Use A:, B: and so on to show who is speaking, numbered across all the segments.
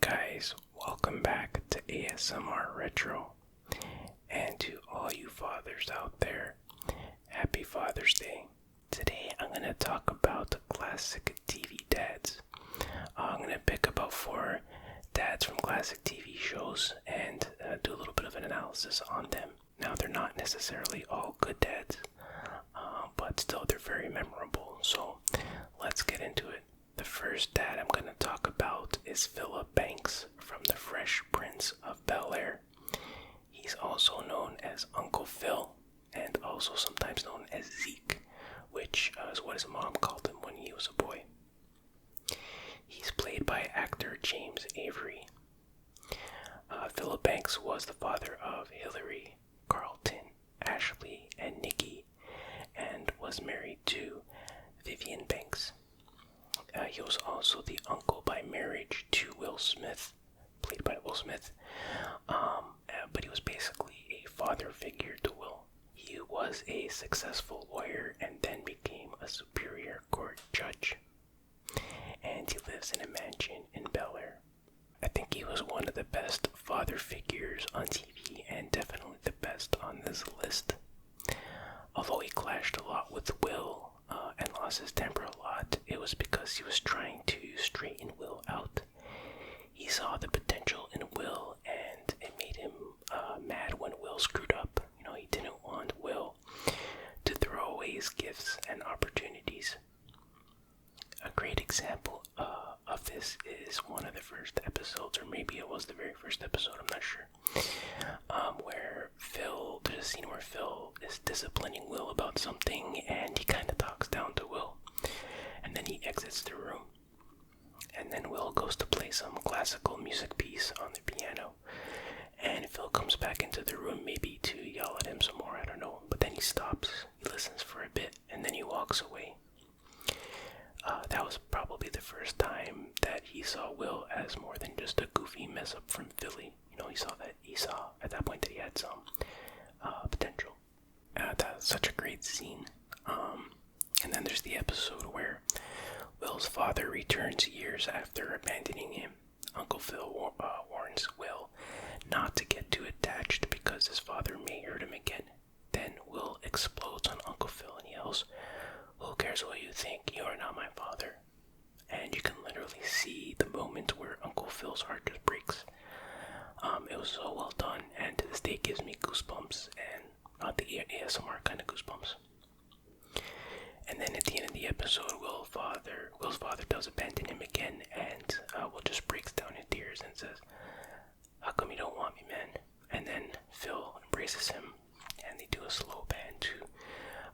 A: guys, welcome back to ASMR Retro. And to all you fathers out there, happy Father's Day. Today I'm going to talk about classic TV dads. I'm going to pick about 4 dads from classic TV shows and do a little bit of an analysis on them. Now, they're not necessarily all good dads, but still they're very memorable. So let's get into it. The first dad I'm going to talk about is Philip Banks from The Fresh Prince of Bel-Air. He's also known as Uncle Phil and also sometimes known as Zeke, which is what his mom called him when he was a boy. He's played by actor James Avery. Philip Banks was the father of Hillary, Carlton, Ashley, and Nikki, and was married to Vivian Banks. He was also the uncle by marriage to Will Smith, played by Will Smith, but he was basically a father figure to Will. He was a successful lawyer and then became a superior court judge, and he lives in a mansion in Bel-Air. I think he was one of the best father figures on TV and definitely the best on this list. Although he clashed a lot with Will and lost his temper a lot, it was because he was trying to straighten Will out. He saw the potential in Will and it made him mad when Will screwed up. He didn't want Will to throw away his gifts and opportunities. A great example of this is one of the first episodes, or maybe it was the very first episode, I'm not sure, where there's a scene where Phil is disciplining Will about something and he kind of talks down to Will, and then he exits the room, and then Will goes to play some classical music piece on the piano, and Phil comes back into the room maybe to yell at him some more, I don't know, but then he stops, he listens for a bit, and then he walks away. That was probably the first time that he saw Will as more than just a goofy mess up from Philly. He saw at that point that he had some potential. That's such a great scene. And then there's the episode where Will's father returns years after abandoning him. Uncle Phil warns Will not to get too attached because his father may hurt him again. Then Will explodes on Uncle Phil and yells, "Who cares what you think? You are not my father." And you can literally see the moment where Uncle Phil's heart just breaks. It was so well done, and to this day it gives me goosebumps, and not the ASMR kind of goosebumps. And then at the end of the episode, Will's father does abandon him again, and Will just breaks down in tears and says, "How come you don't want me, man?" And then Phil embraces him, and they do a slow pan to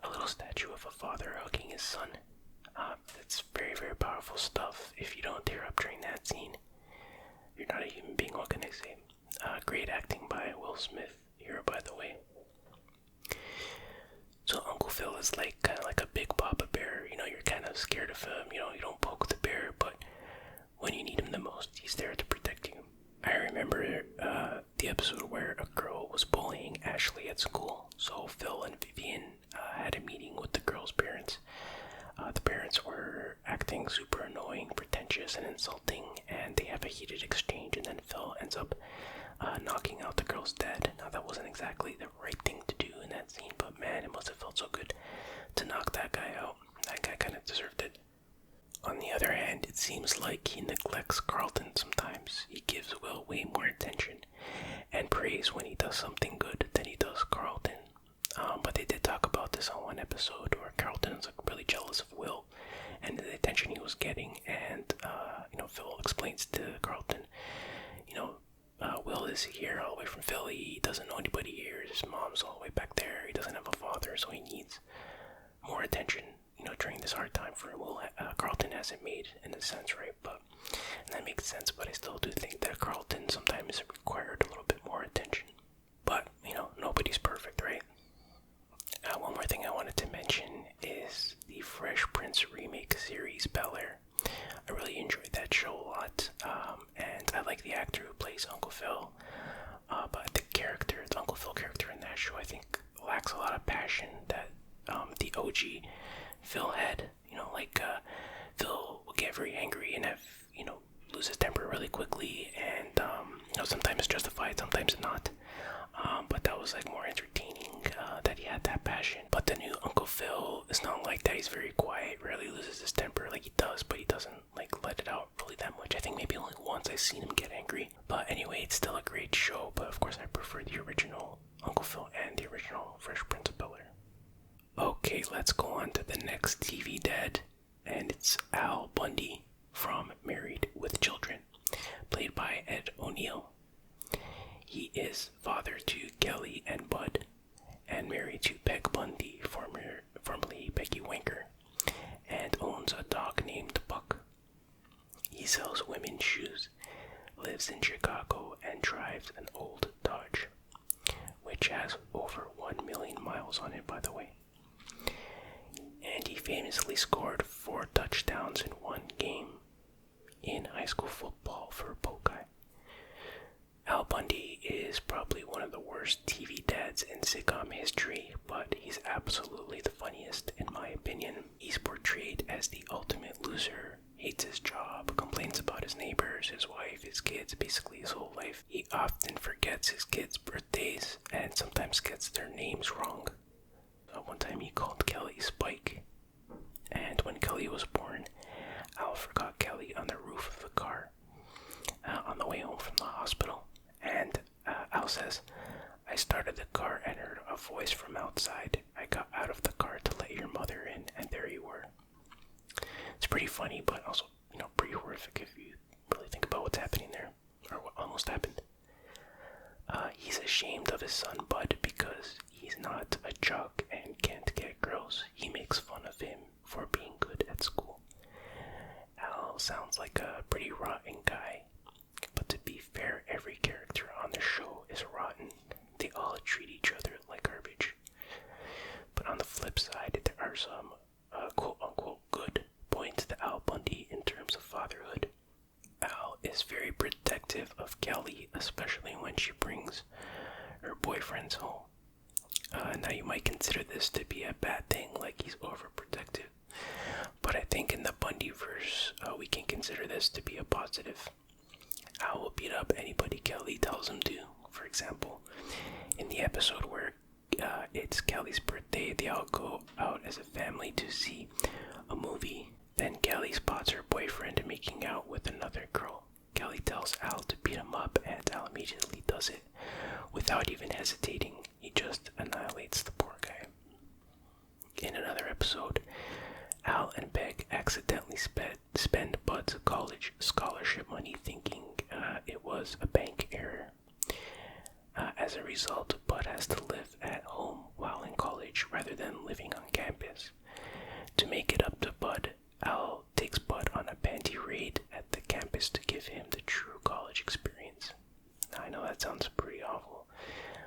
A: a little statue of a father hugging his son. That's very, very powerful stuff. If you don't tear up during that scene, you're not a human being, what can I say? Great acting by Will Smith here, by the way. So Uncle Phil is kind of like a big Papa Bear. You're kind of scared of him. You don't poke the bear, but when you need him the most, he's there to protect you. I remember the episode where a girl was bullying Ashley at school. So Phil and Vivian had a meeting with the girl's parents. The parents were acting super annoying, pretentious, and insulting, and they have a heated exchange, and then Phil ends up knocking out the girl's dad. Now, that wasn't exactly the right thing to do in that scene, but man, it must have felt so good to knock that guy out. That guy kind of deserved it. On the other hand, it seems like he neglects Carlton sometimes. He gives Will way more attention and praise when he does something good than he does Carlton. But they did talk about this on one episode where Carlton is really jealous of Will and the attention he was getting, and Phil explains to Carlton, Will is here all the way from Philly, he doesn't know anybody here, his mom's all the way back there, he doesn't have a father, so he needs more attention, during this hard time for Will. Carlton hasn't made, in a sense, right? And that makes sense, but I still do think that Carlton sometimes required a little bit more attention. But, nobody's perfect, right? One more thing I wanted to mention is the Fresh Prince remake series, Bel-Air. I really enjoyed that show a lot, and I like the actor who plays Uncle Phil, but the Uncle Phil character in that show, I think, lacks a lot of passion that the OG Phil had. Phil will get very angry and have, lose his temper really quickly, and sometimes justified, sometimes not. But that was like more entertaining that he had that passion. But the new Uncle Phil is not like that. He's very quiet, rarely loses his temper. Like he does, but he doesn't like let it out really that much. I think maybe only once I've seen him get angry. But anyway, it's still a great show. But of course, I prefer the original Uncle Phil and the original Fresh Prince of Bel-Air. Okay, let's go on to the next TV dad, and it's Al Bundy from Married with Children, played by Ed O'Neill. He is father to Kelly and Bud, and married to Peg Bundy, formerly Peggy Winker, and owns a dog named Buck. He sells women's shoes, lives in Chicago, and drives an old Dodge, which has over 1 million miles on it, by the way. And he famously scored 4 touchdowns in one game in high school football for Buckeye. Al Bundy is probably one of the worst TV dads in sitcom history, but he's absolutely the funniest in my opinion. He's portrayed as the ultimate loser, hates his job, complains about his neighbors, his wife, his kids, basically his whole life. He often forgets his kids' birthdays and sometimes gets their names wrong. One time he called Kelly Spike, and when Kelly was born, Al forgot Kelly on the roof of the car on the way home from the hospital. And Al says, "I started the car and heard a voice from outside. I got out of the car to let your mother in, and there you were." It's pretty funny, but also, pretty horrific if you really think about what's happening there, or what almost happened. He's ashamed of his son Bud because he's not a jock and can't get girls. He makes fun of him for being good at school. Al sounds like a pretty rotten guy, but to be fair, every character on the show is rotten. They all treat each other like garbage. But on the flip side, there are some quote-unquote good points to Al Bundy in terms of fatherhood. Al is very protective of Kelly, especially when she brings her boyfriends home. Now you might consider this to be a bad thing, like he's overprotective. But I think in the Bundyverse, we can consider this to be a positive. Al will beat up anybody Kelly tells him to. For example, in the episode where it's Kelly's birthday, they all go out as a family to see a movie. Then Kelly spots her boyfriend making out with another girl. Kelly tells Al to beat him up, and Al immediately does it. Without even hesitating, he just annihilates the poor guy. In another episode, Al and Peg accidentally spend Bud's college scholarship money thinking it was a bank error. As a result, Bud has to live at home while in college rather than living on campus. To make it up to Bud, Al takes Bud on a panty raid at the campus to give him the true college experience. Now, I know that sounds pretty awful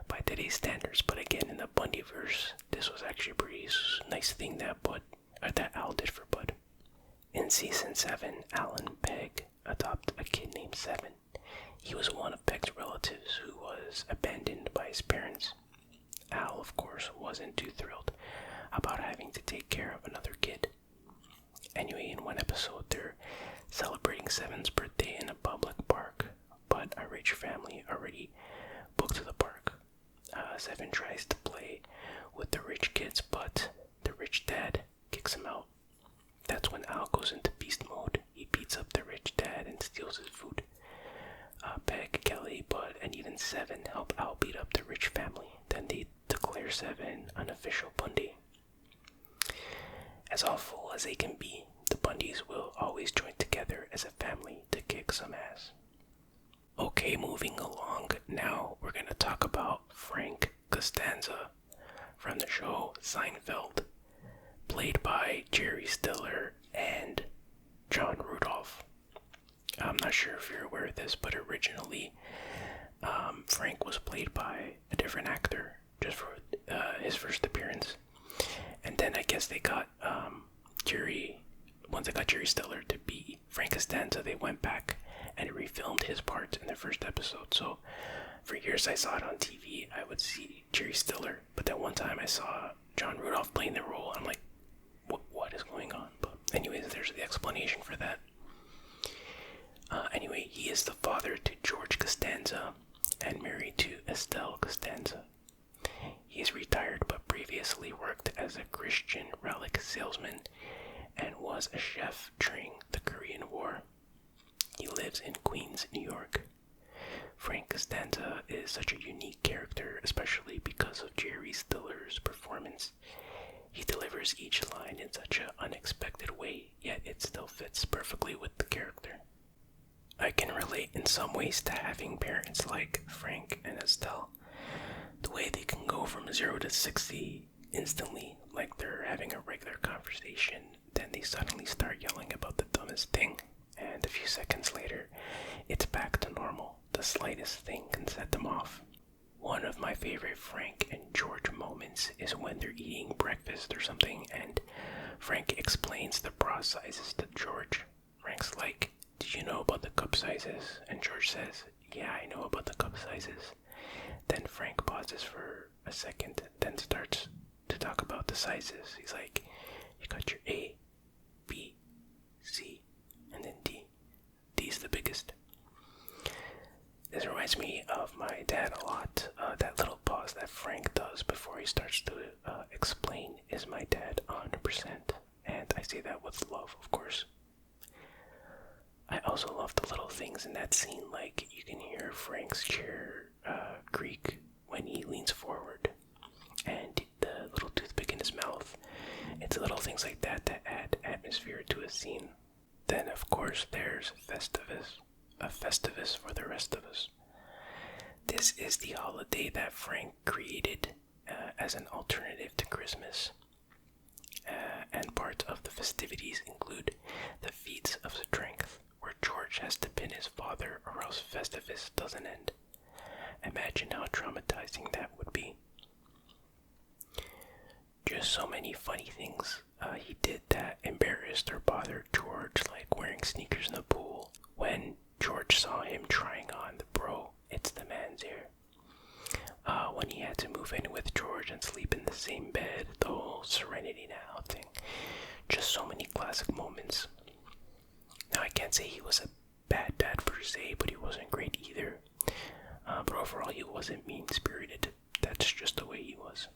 A: by today's standards, but again, in the Bundyverse, this was actually a pretty nice thing that Al did for Bud. In season 7, Al and Peg adopt a kid named Seven. He was one of Peg's relatives who was abandoned by his parents. Al, of course, wasn't too thrilled about having to take care of another kid. Anyway, in one episode, they're celebrating Seven's birthday in a public park, but a rich family already booked the park. Seven tries to play with the rich kids, but the rich dad kicks him out. That's when Al goes into beast mode. He beats up the rich dad and steals his food. Peg, Kelly, Bud, and even Seven help Al beat up the rich family. Then they declare Seven an official Bundy. As awful as they can be, the Bundys will always join together as a family to kick some ass. Okay, moving along, now we're going to talk about Frank Costanza from the show Seinfeld, played by Jerry Stiller and John Rudolph. I'm not sure if you're aware of this, but originally Frank was played by a different actor just for his first appearance. And then I guess they got once they got Jerry Stiller to be Frank Costanza, they went back and refilmed his part in the first episode. So for years I saw it on TV, I would see Jerry Stiller, but then one time I saw John Rudolph playing the role, and I'm like, what is going on? But anyways, there's the explanation for that. Anyway, he is the father to George Costanza and married to Estelle Costanza. He is retired but previously worked as a Christian relic salesman and was a chef during the Korean War. He lives in Queens, New York. Frank Costanza is such a unique character, especially because of Jerry Stiller's performance. He delivers each line in such an unexpected way, yet it still fits perfectly with the character. I can relate in some ways to having parents like Frank and Estelle. The way they can go from 0 to 60 instantly, like they're having a regular conversation, then they suddenly start yelling about the dumbest thing, and a few seconds later, it's back to normal. The slightest thing can set them off. One of my favorite Frank and George moments is when they're eating breakfast or something, and Frank explains the bra sizes to George. Frank's like, "Do you know about the cup sizes?" And George says, "Yeah, I know about the cup sizes." Then Frank pauses for a second, then starts to talk about the sizes. He's like, "You got your A, B, C, and then D. D's the biggest." This reminds me of my dad a lot. That little pause that Frank does before he starts to explain is my dad 100%. And I say that with love, of course. I also love the little things in that scene, like you can hear Frank's chair creak when he leans forward, and the little toothpick in his mouth. It's little things like that that add atmosphere to a scene. Then, of course, there's Festivus, a Festivus for the rest of us. This is the holiday that Frank created as an alternative to Christmas. And parts of the festivities include the Feats of Strength, where George has to pin his father or else Festivus doesn't end. Imagine how traumatizing that would be. Just so many funny things he did that embarrassed or bothered George, like wearing sneakers in the pool. When George saw him trying on the bro, it's the man's ear. When he had to move in with George and sleep in the same bed, the whole Serenity Now thing. Just so many classic moments. Now, I can't say he was a bad dad per se, but he wasn't great either. But overall, he wasn't mean-spirited. That's just the way he was.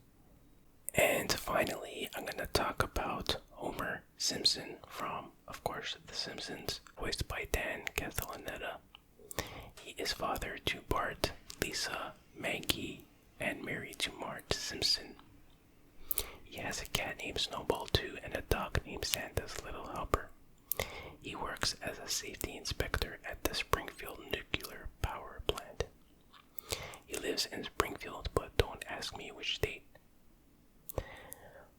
A: And finally, I'm going to talk about Homer Simpson from, of course, The Simpsons, voiced by Dan Castellaneta. He is father to Bart, Lisa, Maggie, and married to Marge Simpson. He has a cat named Snowball too, and a dog named Santa's Little Helper. He works as a safety inspector at the Springfield Nuclear Power Plant. He lives in Springfield, but don't ask me which state.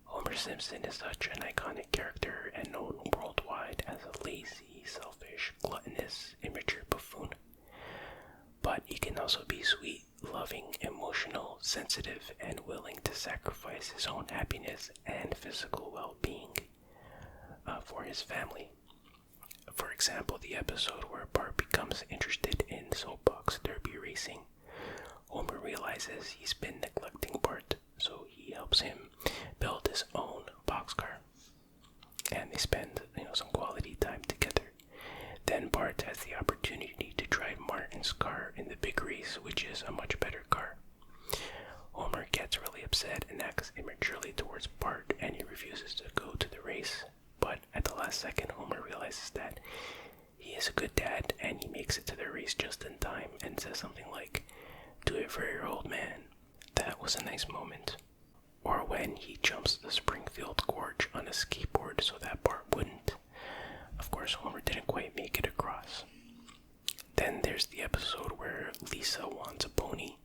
A: Homer Simpson is such an iconic character and known worldwide as a lazy, selfish, gluttonous, immature buffoon. But he can also be sweet, loving, emotional, sensitive, and willing to sacrifice his own happiness and physical well-being for his family. For example, the episode where Bart becomes interested in soapbox derby racing. Homer realizes he's been neglecting Bart, so he helps him build his own boxcar. And they spend, some quality time together. Then Bart has the opportunity to drive Martin's car in the big race, which is a much better car. Homer gets really upset and acts immaturely towards Bart, and he refuses to go to the race. But at the last second, Homer realizes that he is a good dad, and he makes it to the race just in time and says something like, "Do it for your old man." That was a nice moment. Or when he jumps the Springfield Gorge on a skateboard so that Bart wouldn't. Of course, Homer didn't quite make it across. Then there's the episode where Lisa wants a pony.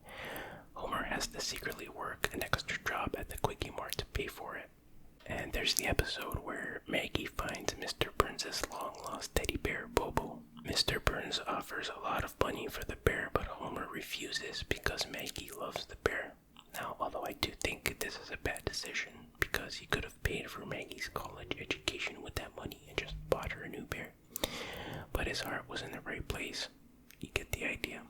A: Homer has to secretly work an extra job at the Quickie Mart to pay for it. And there's the episode where Maggie finds Mr. Burns' long-lost teddy bear, Bobo. Mr. Burns offers a lot of money for the bear, but Homer refuses because Maggie loves the bear. Now, although I do think this is a bad decision, because he could have paid for Maggie's college education with that money and just bought her a new bear. But his heart was in the right place. You get the idea.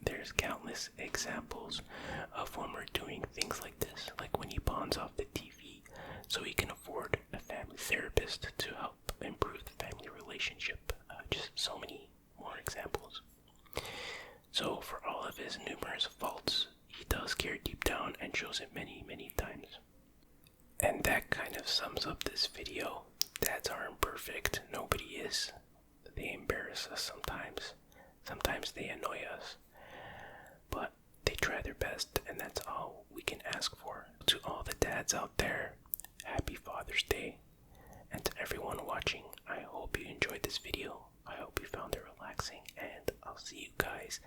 A: There's countless examples of Homer doing things like this, like when he pawns off the TV so he can afford a family therapist to help improve the family relationship. just so many more examples. So, for all of his numerous faults, he does care deep down and shows it many, many times. And that kind of sums up this video. Dads aren't perfect. Nobody is. They embarrass us sometimes. Sometimes they annoy us. But they try their best, and that's all we can ask for. To all the dads out there, happy Father's Day. And to everyone watching, I hope you enjoyed this video. I hope you found it relaxing, and I'll see you guys